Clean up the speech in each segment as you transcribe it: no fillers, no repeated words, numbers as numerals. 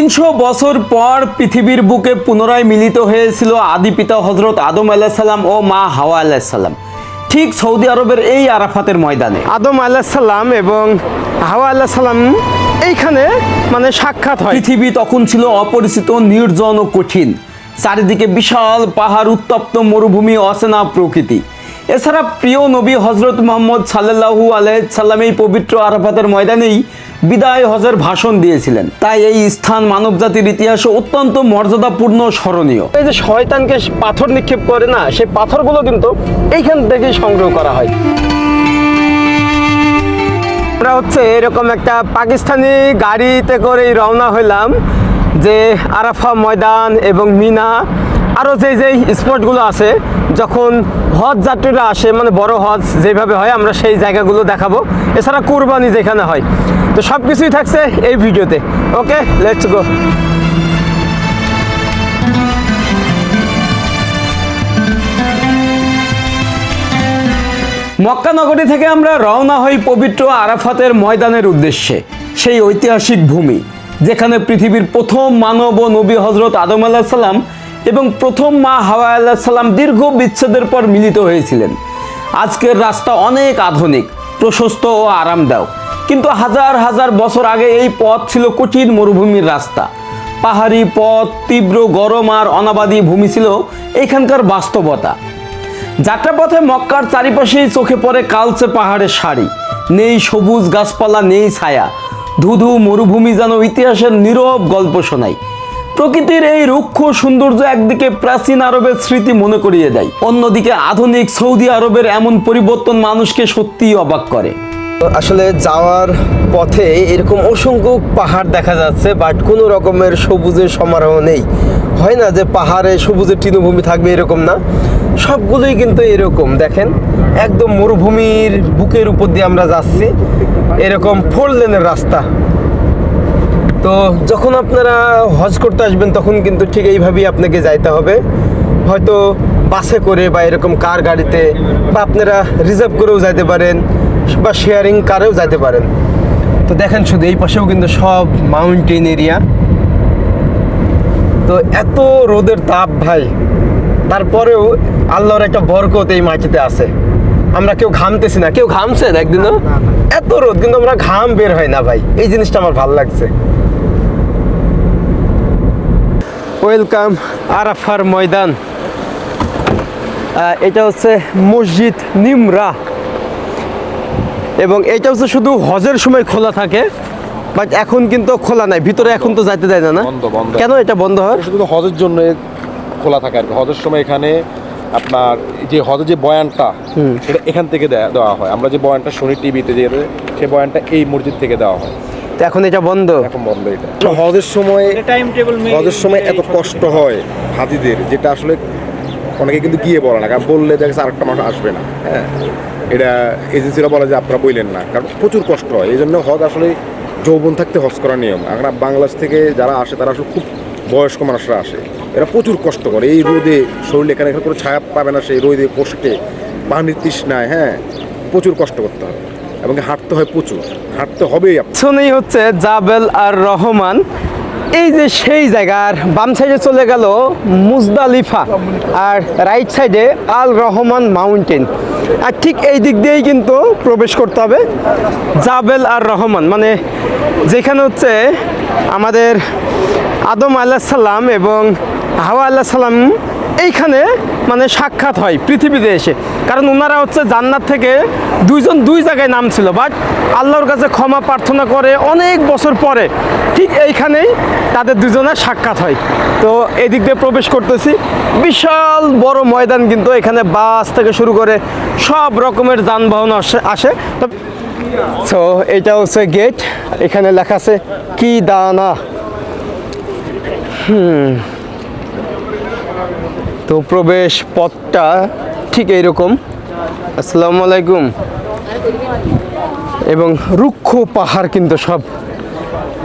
300 বছর পর পৃথিবীর বুকে পুনরায় মিলিত হয়েছিল আদি পিতা হযরত আদম আলাইহিস সালাম ও মা হাওয়া আলাইহিস সালাম। ঠিক সৌদি আরবের এই আরাফাতের ময়দানে আদম আলাইহিস সালাম এবং হাওয়া আলাইহিস সালাম এইখানে সাক্ষাৎ হয়। পৃথিবী তখন ছিল অপরিচিত, নির্জন ও কঠিন। চারিদিকে বিশাল পাহাড়, উত্তপ্ত মরুভূমি, অচেনা প্রকৃতি। এছাড়া প্রিয় নবী হযরত মুহাম্মদ সাল্লাল্লাহু আলাইহি সাল্লাম এই পবিত্র আরাফাতের ময়দানেই বিদায় হজের ভাষণ দিয়েছিলেন। তাই এই স্থান মানবজাতির ইতিহাসে অত্যন্ত মর্যাদাপূর্ণ, স্মরণীয়। এই যে শয়তানকে পাথর নিক্ষেপ করে না, সেই পাথরগুলো কিন্তু এইখান থেকেই সংগ্রহ করা হয়। আমরা এরকম একটা পাকিস্তানি গাড়িতে করেই রওনা হইলাম যে আরাফা ময়দান এবং মিনা আরও যে স্পটগুলো আছে, যখন হজ যাত্রীরা আসে, বড় হজ যেভাবে হয়, আমরা সেই জায়গাগুলো দেখাবো। এছাড়া কুরবানি যেখানে হয়, তো সব কিছুই থাকছে এই ভিডিওতে। ওকে, লেটস গো। মক্কা নগরী থেকে আমরা রওনা হই পবিত্র আরাফাতের ময়দানের উদ্দেশ্যে। সেই ঐতিহাসিক ভূমি যেখানে পৃথিবীর প্রথম মানব ও নবী হযরত আদম আলাইহিস সালাম এবং প্রথম মা হাওয়া আলাইহিস সালাম দীর্ঘ বিচ্ছেদের পর মিলিত হয়েছিলেন। আজকের রাস্তা অনেক আধুনিক, প্রশস্ত ও আরামদায়ক, কিন্তু হাজার হাজার বছর আগে এই পথ ছিল কঠিন মরুভূমির রাস্তা। পাহাড়ি পথ, তীব্র গরম আর অনাবাদী ভূমি ছিল এখানকার বাস্তবতা। যাত্রাপথে মক্কার চারিপাশেই চোখে পড়ে কালচে পাহাড়ের সারি, নেই সবুজ গাছপালা, নেই ছায়া। ধুধু মরুভূমি যেন ইতিহাসের নীরব গল্প শোনায়। প্রকৃতির এই রুক্ষ সৌন্দর্য একদিকে প্রাচীন আরবের স্মৃতি মনে করিয়ে দেয়, অন্যদিকে আধুনিক সৌদি আরবের এমন পরিবর্তন মানুষকে সত্যিই অবাক করে। আসলে যাওয়ার পথে এরকম অসংখ্য পাহাড় দেখা যাচ্ছে, বাট কোনো রকমের সবুজের সমারোহ নেই। হয় না যে পাহাড়ে সবুজের তৃণভূমি থাকবে, এরকম না, সবগুলোই কিন্তু এরকম। দেখেন, একদম মরুভূমির বুকের উপর দিয়ে আমরা যাচ্ছি, এরকম 4 লেনের রাস্তা। তো যখন আপনারা হজ করতে আসবেন তখন কিন্তু ঠিক এইভাবেই আপনাকে যাইতে হবে, হয়তো বাসে করে বা এরকম কার গাড়িতে, বা আপনারা রিজার্ভ করেও যাইতে পারেন বা শেয়ারিং কারেও যাইতে পারেন। তো দেখেন, শুধু এই পাশেও কিন্তু সব মাউন্টেন এরিয়া। তো এত রোদের তাপ ভাই, তারপরেও আল্লাহর একটা বরকত এই মাটিতে আছে। আমরা কেউ ঘামতেছি না। কেউ ঘামছেন একদিনও? এত রোদ কিন্তু আমরা ঘাম বের হয় না ভাই, এই জিনিসটা আমার ভালো লাগছে। ওয়েলকাম আরাফার ময়দান। এটা মসজিদ নিমরা, এবং এটা শুধু হজের সময় খোলা থাকে, বাট এখন কিন্তু খোলা নাই। ভিতরে এখন তো যাইতে দেয় না। কেন এটা বন্ধ হয়? শুধু হজের জন্য খোলা থাকে আর কি। হজের সময় এখানে আপনার যে হজের যে বয়ানটা, সেটা এখান থেকে দেওয়া হয়। আমরা যে বয়ানটা শুনি টিভিতে, যে সেই বয়ানটা এই মসজিদ থেকে দেওয়া হয়। তো এখন এটা বন্ধ? এখন বন্ধ। এটা হজের সময় এত কষ্ট হয় হাজিদের, যেটা আসলে অনেকে কিন্তু গিয়ে বলে না, কারণ বললে দেখছে আরেকটা মানুষ আসবে না। হ্যাঁ, এটা এজেন্সিরা বলে যে আপনারা বললেন না, কারণ প্রচুর কষ্ট হয়। এই জন্য হজ আসলে যৌবন থাকতে হজ করার নিয়ম। এখন বাংলাদেশ থেকে যারা আসে তারা আসলে খুব বয়স্ক মানুষরা আসে, এরা প্রচুর কষ্ট করে এই রোদে। শরীরে এখানে কোনো ছায়া পাবে না, সেই রোদে কষ্টে, পানির তৃষ্ণায়, হ্যাঁ, প্রচুর কষ্ট করতে হয় এবং হাঁটতে হয়, প্রচুর হাঁটতে হবেই। শুনেই জাবেল আর রহমান, এই যে সেই জায়গার বাম সাইডে চলে গেল মুজদালিফা, আর রাইট সাইডে আল রহমান মাউন্টেন। আর ঠিক এই দিক দিয়েই কিন্তু প্রবেশ করতে হবে জাবেল আর রহমান, যেখানে আমাদের আদম আলাইহিস সালাম এবং হাওয়া আলাইহিস সালাম এইখানে সাক্ষাৎ হয় পৃথিবীতে এসে। কারণ ওনারা জান্নাত থেকে দুই জায়গায় নামছিল, বাট আল্লাহর কাছে ক্ষমা প্রার্থনা করে অনেক বছর পরে ঠিক এইখানেই তাদের দুজনের সাক্ষাৎ হয়। তো এই দিক দিয়ে প্রবেশ করতেছি। বিশাল বড় ময়দান, কিন্তু এখানে বাস থেকে শুরু করে সব রকমের যানবাহন আসে। তো এটা গেট, এখানে লেখা আছে কি দানা। তো প্রবেশ পথটা ঠিক এইরকম। আসসালামু আলাইকুম। এবং রুক্ষ পাহাড় কিন্তু সব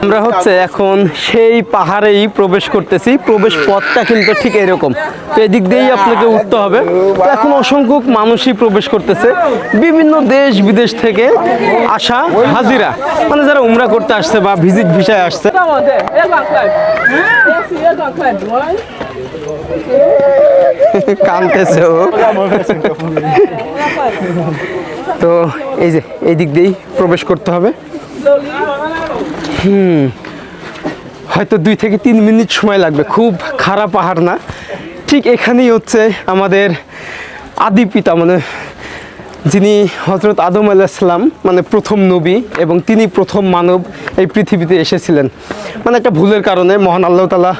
আমরা হচ্ছে এখন সেই পাহাড়েই প্রবেশ করতেছি। প্রবেশ পথটা কিন্তু ঠিক এরকম, তো এদিক দিয়েই আপনাকে উঠতে হবে। তো এখন অসংখ্য মানুষই প্রবেশ করতেছে, বিভিন্ন দেশ বিদেশ থেকে আসা হাজিরা, মানে যারা উমরা করতে আসছে বা ভিজিট ভিসায় আসছে। কানতেছে ও। তো এই যে এই দিক দিয়েই প্রবেশ করতে হবে। হয়তো 2 থেকে 3 মিনিট সময় লাগবে, খুব খারাপ পাহাড় না। ঠিক এখানেই হচ্ছে আমাদের আদি পিতা, মানে যিনি হজরত আদম আলাইহিস সালাম, মানে প্রথম নবী এবং তিনি প্রথম মানব এই পৃথিবীতে এসেছিলেন। মানে একটা ভুলের কারণে মহান আল্লাহ তাআলা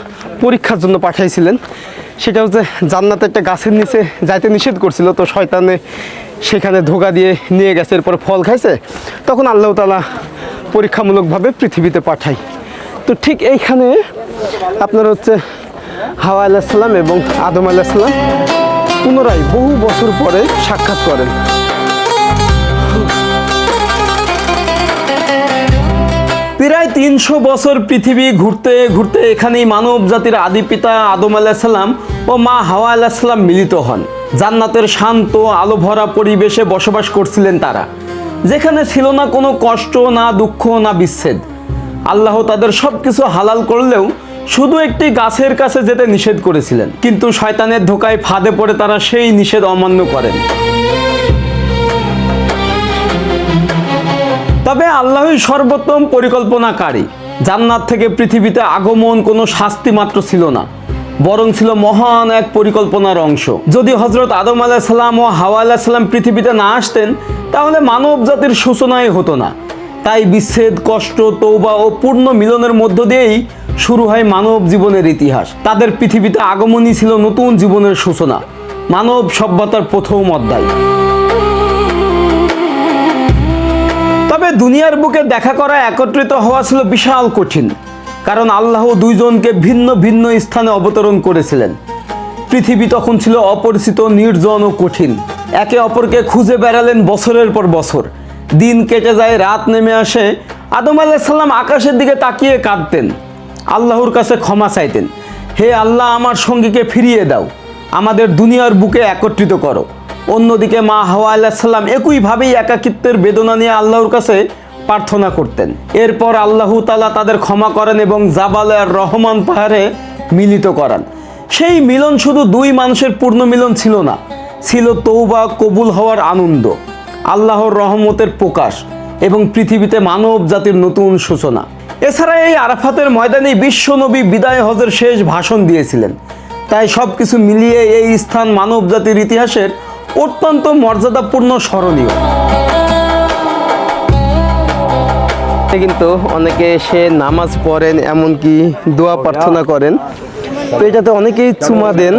পরীক্ষার জন্য পাঠাইছিলেন। সেটা হচ্ছে জান্নাতে একটা গাছের নিচে যাইতে নিষেধ করছিল, তো শয়তানে সেখানে ধোঁকা দিয়ে নিয়ে গেছে, এরপর ফল খাইছে। তখন আল্লাহ তাআলা পরীক্ষামূলকভাবে পৃথিবীতে পাঠায়। তো ঠিক এইখানে আপনার হচ্ছে হাওয়া আলাইহিস সালাম এবং আদম আলাইহিস সালাম পুনরায় বহু বছর পরে সাক্ষাৎ করেন। প্রায় 300 বছর পৃথিবী ঘুরতে ঘুরতে এখানেই মানব জাতির আদি পিতা আদম আলাইহিস সালাম ও মা হাওয়া আলাইহিস সালাম মিলিত হন। জান্নাতের শান্ত আলো ভরা পরিবেশে বসবাস করছিলেন তারা, যেখানে ছিল না কোনো কষ্ট, না দুঃখ, না বিচ্ছেদ। আল্লাহ তাদের সবকিছু হালাল করলেও শুধু একটি গাছের কাছে যেতে নিষেধ করেছিলেন, কিন্তু শয়তানের ধোকায় ফাঁদে পড়ে তারা সেই নিষেধ অমান্য করেন। তবে আল্লাহই সর্বোত্তম পরিকল্পনাকারী। জান্নাত থেকে পৃথিবীতে আগমন কোনো শাস্তি মাত্র ছিল না, বরং ছিল মহান এক পরিকল্পনার অংশ। যদি হজরত আদম আলাইহিস সালাম ও হাওয়া আলাইহিস সালাম পৃথিবীতে না আসতেন, তাহলে মানব জাতির সূচনাই হতো না। তাই বিচ্ছেদ, কষ্ট, তওবা ও পূর্ণ মিলনের মধ্য দিয়েই শুরু হয় মানব জীবনের ইতিহাস। তাদের পৃথিবীতে আগমনই ছিল নতুন জীবনের সূচনা, মানব সভ্যতার প্রথম অধ্যায়। তবে দুনিয়ার বুকে দেখা করা, একত্রিত হওয়া ছিল বিশাল কঠিন, কারণ আল্লাহ দুইজনকে ভিন্ন ভিন্ন স্থানে অবতরণ করেছিলেন। পৃথিবী তখন ছিল অপরিচিত, নির্জন ও কঠিন। একে অপরকে খুঁজে বেড়ালেন বছরের পর বছর। দিন কেটে যায়, রাত নেমে আসে। আদম আলাইহিস সালাম আকাশের দিকে তাকিয়ে কাঁদতেন, আল্লাহর কাছে ক্ষমা চাইতেন, হে আল্লাহ, আমার সঙ্গীকে ফিরিয়ে দাও, আমাদের দুনিয়ার বুকে একত্রিত করো। অন্যদিকে মা হাওয়া আলাইহিস সালাম একইভাবেই একাকিত্বের বেদনা নিয়ে আল্লাহর কাছে প্রার্থনা করতেন। এরপর আল্লাহ তাআলা তাদের ক্ষমা করেন এবং জাবাল আর রহমান পাহাড়ে মিলিত করান। সেই মিলন শুধু দুই মানুষের পূর্ণ মিলন ছিল না, ছিল তওবা কবুল হওয়ার আনন্দ, আল্লাহর রহমতের প্রকাশ এবং পৃথিবীতে মানব জাতির নতুন সূচনা। এছাড়া এই আরাফাতের ময়দানে বিশ্বনবী বিদায় হজের শেষ ভাষণ দিয়েছিলেন। তাই সব কিছু মিলিয়ে এই স্থান মানব জাতির ইতিহাসের অত্যন্ত মর্যাদাপূর্ণ, স্মরণীয়। কিন্তু অনেকে এসে নামাজ পড়েন, এমনকি দোয়া প্রার্থনা করেন। তো এটাতে অনেকেই চুমা দেন।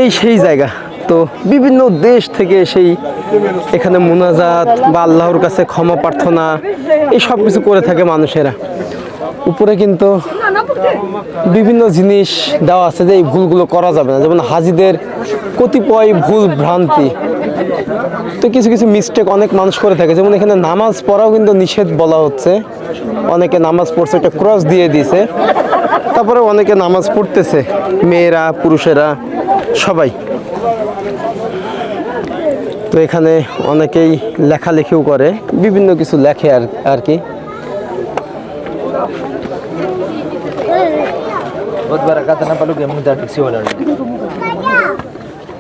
এই সেই জায়গা, তো বিভিন্ন দেশ থেকে সেই এখানে মুনাজাত বা আল্লাহর কাছে ক্ষমা প্রার্থনা এই সব কিছু করে থাকে মানুষেরা। উপরে কিন্তু বিভিন্ন জিনিস দেওয়া আছে যে এই ভুলগুলো করা যাবে না, যেমন হাজিদের কতিপয় ভুল ভ্রান্তি, তো কিছু কিছু মিস্টেক অনেক মানুষ করে থাকে। যেমন এখানে নামাজ পড়াও কিন্তু নিষেধ বলা হচ্ছে। অনেকে নামাজ পড়ছে, একটা ক্রস দিয়ে দিয়েছে, তারপরে অনেকে নামাজ পড়তেছে, মেয়েরা, পুরুষেরা, সবাই। তো এখানে অনেকেই লেখালেখিও করে, বিভিন্ন কিছু লেখে আর কি।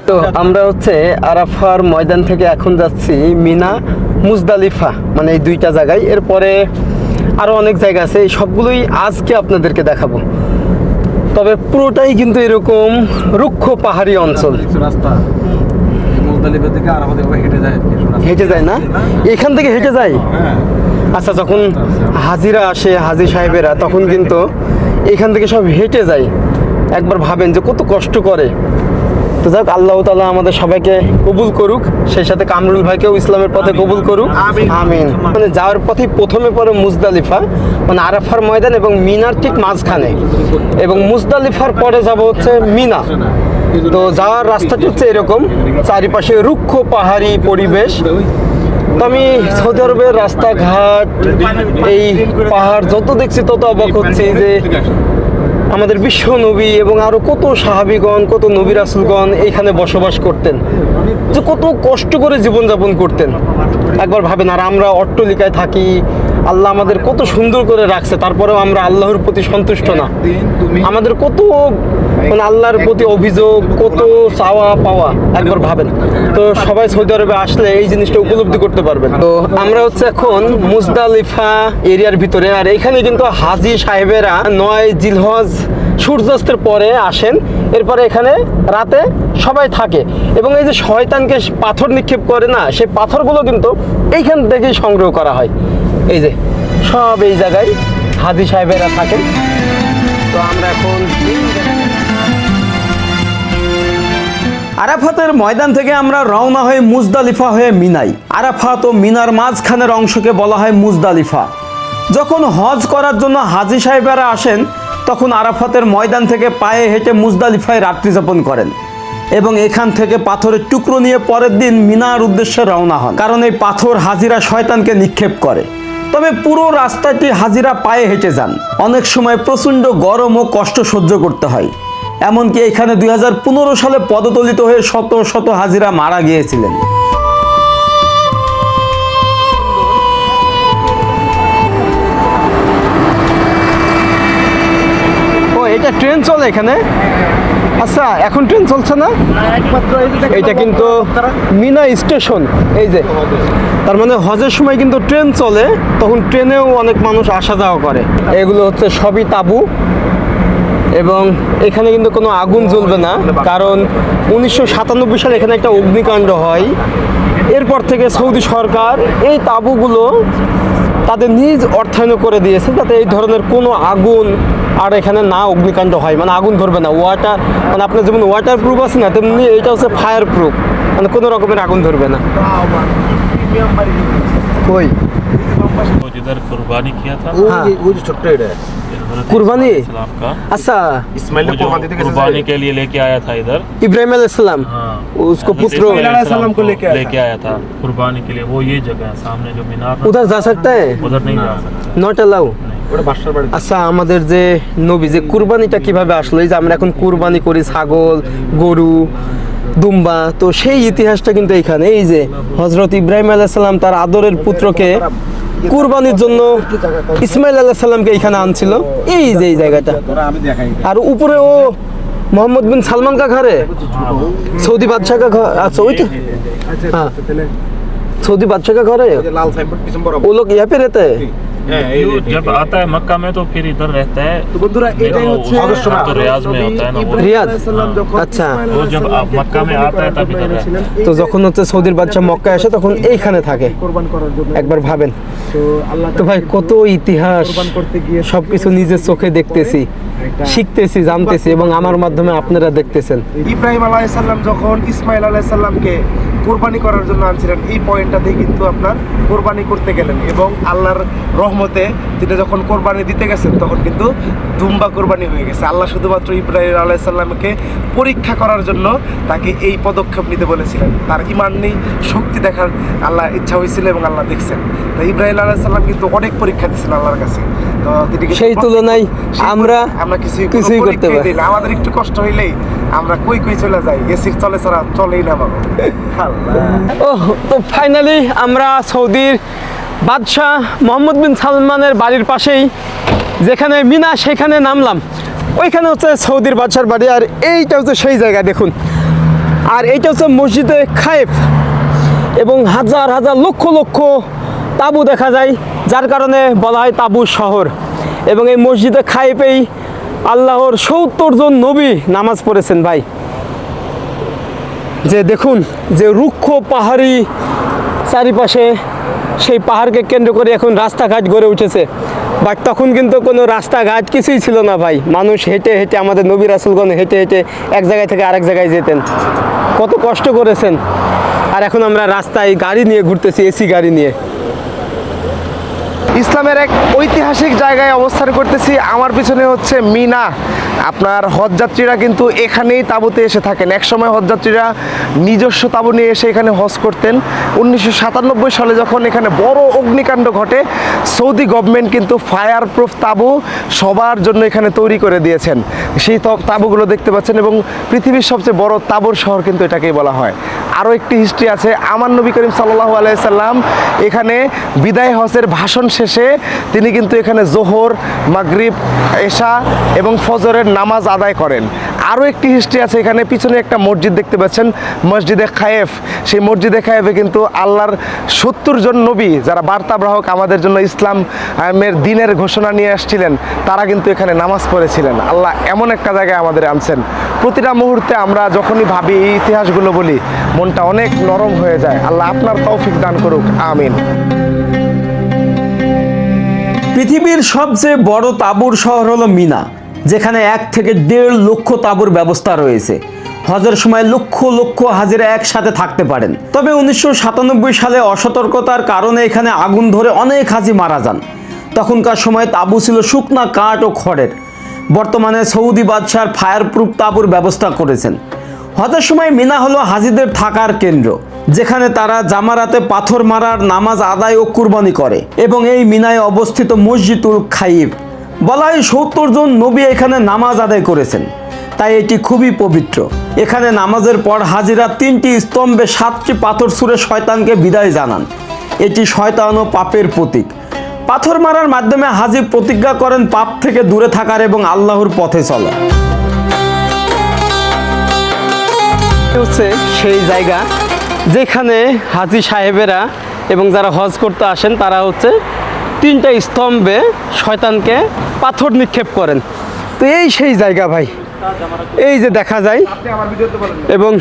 তো আমরা হচ্ছে আরাফার ময়দান থেকে এখন যাচ্ছি মিনা, মুজদালিফা, মানে এই দুইটা জায়গায়। এরপরে আরো অনেক জায়গা আছে, এই সবগুলোই আজকে আপনাদেরকে দেখাবো। তবে পুরোটাই কিন্তু এরকম রুক্ষ পাহাড়ি অঞ্চল। হেঁটে যায় না, এখান থেকে হেঁটে যায়। আচ্ছা, যখন হাজিরা আসে, হাজি সাহেবেরা, তখন কিন্তু এখান থেকে সব হেঁটে যায়। একবার ভাবেন যে কত কষ্ট করে। তো যাক, আল্লাহ তাআলা আমাদের সবাইকে কবুল করুক, সেই সাথে কামরুল ভাইকেও ইসলামের পথে কবুল করুক, আমিন। মানে যাওয়ার পথে প্রথমে পরে মুজদালিফা, মানে আরাফার ময়দান এবং মিনার ঠিক মাঝখানে, এবং মুজদালিফার পরে যাব হচ্ছে মিনা। তো যাওয়ার রাস্তাটি হচ্ছে এরকম, চারিপাশে রুক্ষ পাহাড়ি পরিবেশ, তো আমি সৌদি আরবের রাস্তাঘাট, এই পাহাড় যত দেখছি তত অবাক হচ্ছে যে আমাদের বিশ্ব নবী এবং আরো কত সাহাবীগণ, কত নবী রাসূলগণ এখানে বসবাস করতেন, যে কত কষ্ট করে জীবনযাপন করতেন। একবার ভাবেন, আর আমরা অট্টালিকায় থাকি, আল্লাহ আমাদের কত সুন্দর করে রাখছে, তারপরেও আমরা আল্লাহর প্রতি সন্তুষ্ট না। আমাদের কত মানে আল্লাহর প্রতি অভিযোগ, কত চাওয়া পাওয়া, একবার ভাবেন। তো সবাই সৌদি আরবে আসলে এই জিনিসটা উপলব্ধি করতে পারবেন। তো আমরা হচ্ছে এখন মুজদালিফা এরিয়ার ভিতরে, আর এখানে কিন্তু হাজী সাহেবেরা 9 জিলহজ সূর্যাস্তের পরে আসেন, এরপরে এখানে রাতে সবাই থাকে এবং এই যে শয়তানকে পাথর নিক্ষেপ করে না, সেই পাথরগুলো কিন্তু এইখান থেকেই সংগ্রহ করা হয়। এই যে সব এই জায়গায় হাজী সাহেবেরা থাকেন। তো আমরা এখন আরাফাতের ময়দান থেকে আমরা রওনা হয়ে মুজদালিফা হয়ে মিনাই। আরাফাত ও মিনার মাঝখানের অংশকে বলা হয় মুজদালিফা। যখন হজ করার জন্য হাজী সাহেবেরা আসেন, তখন আরাফাতের ময়দান থেকে পায়ে হেঁটে মুজদালিফায় রাত্রি যাপন করেন এবং এখান থেকে পাথরের টুকরো নিয়ে পরের দিন মিনার উদ্দেশ্যে রওনা হন, কারণ এই পাথর হাজিরা শয়তানকে নিক্ষেপ করে। তবে পুরো রাস্তাটি হাজিরা পায়ে হেঁটে যান। অনেক সময় প্রচণ্ড গরম ও কষ্ট সহ্য করতে হয়। এমনকি এখানে 2015 সালে পদদলিত হয়ে শত শত হাজিরা মারা গিয়েছিলেন। ও, এটা ট্রেন চলে এখানে? আচ্ছা, এখন ট্রেন চলছে না? এটা কিন্তু মিনা স্টেশন। এই যে, তার মানে হজের সময় কিন্তু ট্রেন চলে, তখন ট্রেনেও অনেক মানুষ আসা যাওয়া করে। এগুলো হচ্ছে সবই তাঁবু এবং এখানে কিন্তু কোনো আগুন জ্বলবে না, কারণ 1997 সালে এখানে একটা অগ্নিকাণ্ড হয়। এরপর থেকে সৌদি সরকার এই তাঁবুগুলো তাদের নিজ অর্থায়ন করে দিয়েছে, যাতে এই ধরনের কোনো আগুন আর এখানে না অগ্নিকাণ্ড হয়, মানে আগুন ধরবে না। ওয়াটার মানে আপনার যেমন ওয়াটার প্রুফ আছে না, তেমনি এটা হচ্ছে ফায়ার প্রুফ, মানে কোনো রকমের আগুন ধরবে না। কই वो जिधर कुर्बानी किया था वो जो छोटा है कुर्बानी? इस्लाम का अच्छा, इस्माइल वो ने जो कुर्बानी देके कुर्बानी के लिए लेके आया था इधर। इब्राहिम अलैहिस्सलाम हाँ, उसको हज़रत पुत्र इस्माइल अलैहिस्सलाम को लेके आया था कुर्बानी के लिए। वो ये जगह है सामने जो मीनार है, उधर जा सकता है? उधर नहीं जा सकते। Not allow. ওটা বাসার বাড়ি আচ্ছা, আমাদের যে নবী যে কুরবানিটা কিভাবে আসলো, এই যে আমরা এখন কুরবানি করি ছাগল, গরু, দুম্বা, তো সেই ইতিহাসটা কিন্তু এখানে। এই যে হযরত ইব্রাহিম আলাইহিস সালাম তার আদরের পুত্রকে কুরবানির জন্য ইসমাইল আলাইহিস সালামকে এখানে আনছিল, এই যে এই জায়গাটা। আমি দেখাই আর উপরে ও मोहम्मद बिन सलमान का घर है, सऊदी बादशाह का घर। अच्छा, वही हाँ, सऊदी बादशाह का घर है। লাল সাইনবোর্ড পিছন বরাবর वो लोग यहाँ पे रहते हैं? जब आता है मक्का में तो फिर इधर रहता है। তো বন্ধুরা এটাই হচ্ছে तो रियाज में होता है ना वो। रियाज? अच्छा, वो जब मक्का में आता है तब इधर रहता है। তো যখন হচ্ছে সৌদির বাদশা মক্কায় আসে তখন এইখানে থাকে। কোরবান করার জন্য একবার ভাবেন তো আল্লাহ তো ভাই, কত ইতিহাস কোরবান করতে গিয়ে সবকিছু নিজের চোখে দেখতেছি, শিখতেছি, জানতেছি এবং আমার মাধ্যমে আপনারা দেখতেছেন। ইব্রাহিম আলাইহিস সালাম যখন ইসমাইল আলাইহিস সালামকে কোরবানি করার জন্য আনছিলেন, এই পয়েন্টটাতেই কিন্তু আপনার কোরবানি করতে গেলেন এবং আল্লাহর রহমতে তিনি যখন কোরবানি দিতে গেছেন তখন কিন্তু দুম্বা কোরবানি হয়ে গেছে। আল্লাহ শুধুমাত্র ইব্রাহিম আলাইহিস সালামকে পরীক্ষা করার জন্য তাকে এই পদক্ষেপ নিতে বলেছিলেন। তার ঈমান নেই, শক্তি দেখার আল্লাহ ইচ্ছা হয়েছিল এবং আল্লাহ দেখছেন। তো ইব্রাহিম আলাইহিস সালাম কিন্তু অনেক পরীক্ষা দিয়েছেন আল্লাহর কাছে। তো তিনি কিন্তু সেই তুলনায় আমরা কিছুই করতে পারি না। আমাদের একটু কষ্ট হইলেই আমরা কই চলে যাই, এসির চলে ছাড়া চলেই না বাবা। ও, তো ফাইনালি আমরা সৌদির বাদশাহ মোহাম্মদ বিন সালমানের বাড়ির পাশেই যেখানে মিনা, সেখানে নামলাম। ওইখানে হচ্ছে সৌদির বাদশার বাড়ি, আর এইটা হচ্ছে সেই জায়গা দেখুন। আর এইটা হচ্ছে মসজিদে খায়েফ এবং হাজার হাজার লক্ষ লক্ষ তাঁবু দেখা যায়, যার কারণে বলা হয় তাঁবুর শহর। এবং এই মসজিদে খায়েফেই আল্লাহর 70 জন নবী নামাজ পড়েছেন ভাই। যে দেখুন, যে রুক্ষ পাহাড়ি চারিপাশে, সেই পাহাড়কে কেন্দ্র করে এখন রাস্তাঘাট গড়ে উঠেছে। বাট তখন কিন্তু কোনো রাস্তাঘাট কিছুই ছিল না ভাই। মানুষ হেঁটে হেঁটে, আমাদের নবী রাসূলগণ হেঁটে হেঁটে এক জায়গায় থেকে আরেক জায়গায় যেতেন, কত কষ্ট করেছেন। আর এখন আমরা রাস্তায় গাড়ি নিয়ে ঘুরতেছি, এসি গাড়ি নিয়ে। ইসলামের এক ঐতিহাসিক জায়গায় অবস্থান করতেছি। আমার পিছনে হচ্ছে মিনা। আপনার হজযাত্রীরা কিন্তু এখানেই তাঁবুতে এসে থাকেন। একসময় হজযাত্রীরা নিজস্ব তাঁবু নিয়ে এসে এখানে হজ করতেন। 1997 সালে যখন এখানে বড় অগ্নিকাণ্ড ঘটে, সৌদি গভর্নমেন্ট কিন্তু ফায়ার প্রুফ তাঁবু সবার জন্য এখানে তৈরি করে দিয়েছেন। সেই তাঁবুগুলো দেখতে পাচ্ছেন এবং পৃথিবীর সবচেয়ে বড় তাঁবুর শহর কিন্তু এটাকেই বলা হয়। আরও একটি হিস্ট্রি আছে। আমার নবী করিম সাল্লাল্লাহু আলাইহি সাল্লাম এখানে বিদায় হজের ভাষণ শেষে তিনি কিন্তু এখানে জোহর, মাগরিব, এশা এবং ফজরের নামাজ আদায় করেন। আরও একটি হিস্ট্রি আছে। এখানে পিছনে একটা মসজিদ দেখতে পাচ্ছেন, মসজিদে খায়েফ। সেই মসজিদে খায়েফে কিন্তু আল্লাহর 70 জন নবী যারা বার্তাবাহক আমাদের জন্য ইসলামের দিনের ঘোষণা নিয়ে আসছিলেন, তারা কিন্তু এখানে নামাজ পড়েছিলেন। আল্লাহ এমন একটা জায়গায় আমাদের আনছেন। প্রতিটা মুহূর্তে আমরা যখনই ভাবি এই ইতিহাসগুলো বলি, মনটা অনেক নরম হয়ে যায়। আল্লাহ আপনার তৌফিক দান করুক, আমিন। পৃথিবীর সবচেয়ে বড় তাঁবুর শহর হলো মিনা, যেখানে 1 থেকে 1.5 লক্ষ তাঁবুর ব্যবস্থা রয়েছে। হজের সময় লক্ষ লক্ষ হাজিরা একসাথে থাকতে পারেন। তবে 1997 সালে অসতর্কতার কারণে এখানে আগুন ধরে অনেক হাজি মারা যান। তখনকার সময় তাঁবু ছিল শুকনা কাঠ ও খড়ের। বর্তমানে সৌদি বাদশাহ ফায়ার প্রুফ তাঁবুর ব্যবস্থা করেছেন। হজের সময় মিনা হলো হাজিদের থাকার কেন্দ্র, যেখানে তারা জামারাতে পাথর মারার, নামাজ আদায় ও কুরবানি করে। এবং এই মিনায় অবস্থিত মসজিদুল খাইফ, বলা হয় 70 জন নবী এখানে নামাজ আদায় করেছেন, তাই এটি খুবই পবিত্র। এখানে নামাজের পর হাজিরা 3টি স্তম্ভে 7টি পাথর ছুঁড়ে শয়তানকে বিদায় জানান। এটি শয়তান ও পাপের প্রতীক। পাথর মারার মাধ্যমে হাজি প্রতিজ্ঞা করেন পাপ থেকে দূরে থাকার এবং আল্লাহর পথে চলা। হচ্ছে সেই জায়গা যেখানে হাজি সাহেবেরা এবং যারা হজ করতে আসেন তারা হচ্ছে 3টা স্তম্ভে শয়তানকে পাথর নিক্ষেপ করেন। তো এই সেই জায়গা ভাই, এই যে দেখা যায়। এবং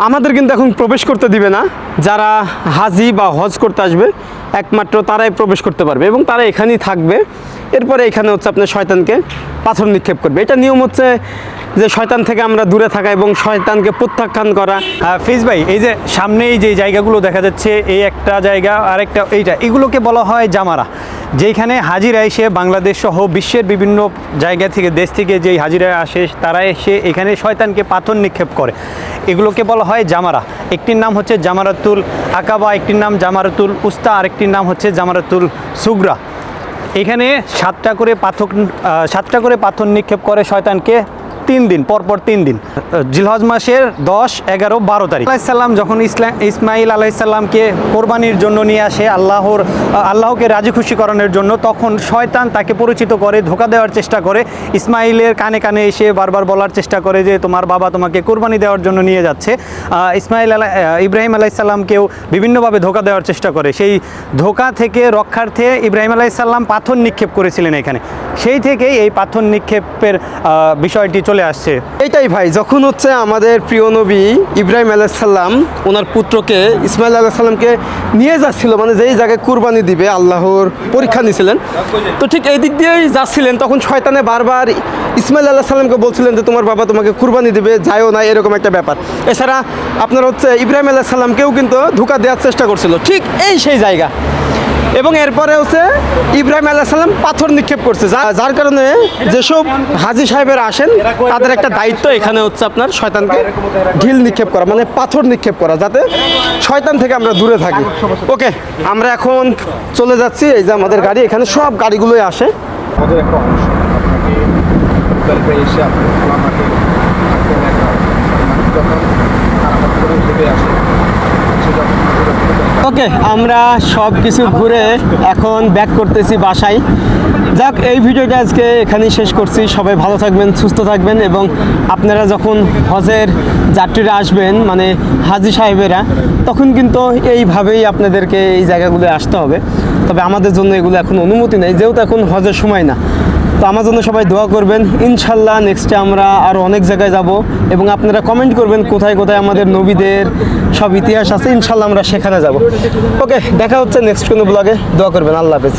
আমাদের কিন্তু এখন প্রবেশ করতে দিবে না। যারা হাজি বা হজ করতে আসবে একমাত্র তারাই প্রবেশ করতে পারবে এবং তারা এখানেই থাকবে। এরপরে এখানে হচ্ছে আপনার শয়তানকে পাথর নিক্ষেপ করবে। এটা নিয়ম হচ্ছে যে শয়তান থেকে আমরা দূরে থাকা এবং শয়তানকে প্রত্যাখ্যান করা। ফিজ ভাই, এই যে সামনে এই যে জায়গাগুলো দেখা যাচ্ছে, এই একটা জায়গা আরেকটা, এগুলোকে বলা হয় জামারা, যেখানে হাজিরা এসে বাংলাদেশ সহ বিশ্বের বিভিন্ন জায়গা থেকে, দেশ থেকে যেই হাজিরা আসে তারা এসে এখানে শয়তানকে পাথর নিক্ষেপ করে। এগুলোকে বলা হয় জামারা। একটির নাম হচ্ছে জামারাতুল আকাবা, একটির নাম জামারাতুল উস্তা, আরেকটির নাম হচ্ছে জামারাতুল সুগরা। এখানে 7টা করে পাথর নিক্ষেপ করে শয়তানকে 3 দিন পরপর 3 দিন, জিলহজ মাসের 10, 11, 12 তারিখ। আলাইসাল্লাম যখন ইসমাইল আলাইসাল্লামকে কোরবানির জন্য নিয়ে আসে আল্লাহকে রাজি খুশি করানোর জন্য, তখন শয়তান তাকে পরিচিত করে, ধোঁকা দেওয়ার চেষ্টা করে। ইসমাইলের কানে কানে এসে বারবার বলার চেষ্টা করে যে তোমার বাবা তোমাকে কোরবানি দেওয়ার জন্য নিয়ে যাচ্ছে। ইব্রাহিম আলাইসাল্লামকেও বিভিন্নভাবে ধোঁকা দেওয়ার চেষ্টা করে। সেই ধোঁকা থেকে রক্ষার্থে ইব্রাহিম আলাইসাল্লাম পাথর নিক্ষেপ করেছিলেন এখানে। সেই থেকেই এই পাথর নিক্ষেপের বিষয়টি চলে আসছে। এইটাই ভাই, যখন হচ্ছে আমাদের প্রিয় নবী ইব্রাহিম আলাইসাল্লাম ওনার পুত্রকে ইসমাইল আলাইসাল্লামকে নিয়ে যাচ্ছিল, মানে যেই জায়গায় কুরবানি দিবে আল্লাহর পরীক্ষা নিয়েছিলেন, তো ঠিক এই দিক দিয়েই যাচ্ছিলেন, তখন শয়তানে বারবার ইসমাইল আলাইসাল্লামকে বলছিলেন যে তোমার বাবা তোমাকে কুরবানি দিবে, যাইও না, এরকম একটা ব্যাপার। এছাড়া আপনার হচ্ছে ইব্রাহিম আলাইসাল্লামকেও কিন্তু ধোঁকা দেওয়ার চেষ্টা করছিল, ঠিক এই সেই জায়গা। এবং এরপরে হচ্ছে ইব্রাহিম আলাইসাল্লাম পাথর নিক্ষেপ করছে, যার কারণে যেসব হাজি সাহেবেরা আসেন তাদের একটা দায়িত্ব এখানে হচ্ছে আপনার শয়তানকে ঢিল নিক্ষেপ করা, মানে পাথর নিক্ষেপ করা, যাতে শয়তান থেকে আমরা দূরে থাকি। ওকে, আমরা এখন চলে যাচ্ছি। এই যে আমাদের গাড়ি, এখানে সব গাড়িগুলোই আসে। আমাদের একটা অংশ আপনাকে মুজদালিফায় এসে আপনি খোলা মাঠে থাকতে যখন আরাফাত করে ঘুরে আসে, ওকে, আমরা সব কিছু ঘুরে এখন ব্যাক করতেছি বাসায়। যাক, এই ভিডিওটা আজকে এখানেই শেষ করছি। সবাই ভালো থাকবেন, সুস্থ থাকবেন এবং আপনারা যখন হজের যাত্রীরা আসবেন, মানে হাজি সাহেবেরা, তখন কিন্তু এইভাবেই আপনাদেরকে এই জায়গাগুলো আসতে হবে। তবে আমাদের জন্য এগুলো এখন অনুমতি নেই, যেহেতু এখন হজের সময় না। তো আমার জন্য সবাই দোয়া করবেন। ইনশাল্লাহ নেক্সটে আমরা আরও অনেক জায়গায় যাব এবং আপনারা কমেন্ট করবেন কোথায় কোথায় আমাদের নবীদের সব ইতিহাস আছে। ইনশাল্লাহ আমরা সেখানে যাব। ওকে, দেখা হচ্ছে নেক্সট কোনো ব্লগে। দোয়া করবেন। আল্লাহ হাফেজ।